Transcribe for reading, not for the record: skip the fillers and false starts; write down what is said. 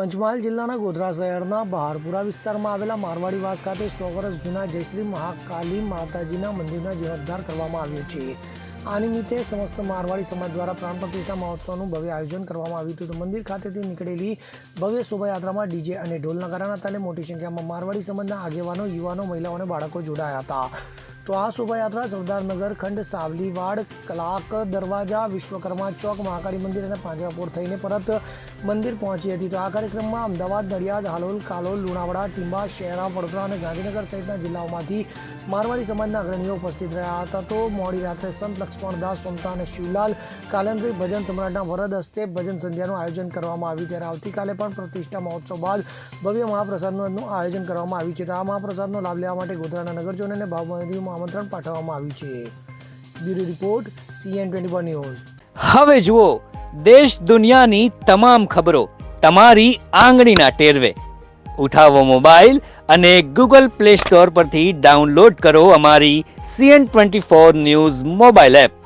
પંચમહાલ જિલ્લાના ગોધરા શહેરના બહારપુરા વિસ્તારમાં આવેલા મારવાડીવાસ ખાતે 100 વર્ષ જૂના જયશ્રી મહાકાલી માતાજીના મંદિરના જીર્ણોદ્ધાર કરવામાં આવ્યો છે। આ નિમિત્તે સમસ્ત મારવાડી સમાજ દ્વારા પ્રાણ પ્રતિષ્ઠા મહોત્સવનું ભવ્ય આયોજન કરવામાં આવ્યું હતું। તો મંદિર ખાતેથી નીકળેલી ભવ્ય શોભાયાત્રામાં ડીજે અને ઢોલ નગારાના તાલે મોટી સંખ્યામાં મારવાડી સમાજના આગેવાનો, યુવાનો, મહિલાઓ અને બાળકો જોડાયા હતા। તો આ શોભાયાત્રા સરદારનગર ખંડ, સાવલીવાડ, કલાક દરવાજા, વિશ્વકર્મા ચોક, મહાકાળી મંદિર અને પાંજરાપોળ થઈને પરત મંદિર પહોંચી હતી। તો આ કાર્યક્રમમાં અમદાવાદ, નડિયાદ, હાલોલ, કાલોલ, લુણાવાડા, ટીંબા, શહેરા, વડોદરા અને ગાંધીનગર સહિતના જિલ્લાઓમાંથી મારવાડી સમાજના અગ્રણીઓ ઉપસ્થિત રહ્યા હતા। તો મોડી રાત્રે સંત લક્ષ્મણદાસ, સોમતા અને શિવલાલ કાલંદ્રી ભજન સમ્રાટના વરદ હસ્તે ભજન સંધ્યાનું આયોજન કરવામાં આવ્યું। ત્યારે આવતીકાલે પણ પ્રતિષ્ઠા મહોત્સવ બાદ ભવ્ય મહાપ્રસાદનું આયોજન કરવામાં આવ્યું છે। તો આ મહાપ્રસાદનો લાભ લેવા માટે ગોધરાના નગરજનોને ભાવભર્યું આમંત્રણ પાઠવવામાં આવ્યું છે। Bureau report, CN24 news. હવે જુઓ દેશ દુનિયાની તમામ ખબરો તમારી આંગળીના ટેરવે। ઉઠાવો મોબાઈલ અને Google Play Store પરથી ડાઉનલોડ કરો અમારી CN24 ન્યૂઝ મોબાઈલ એપ।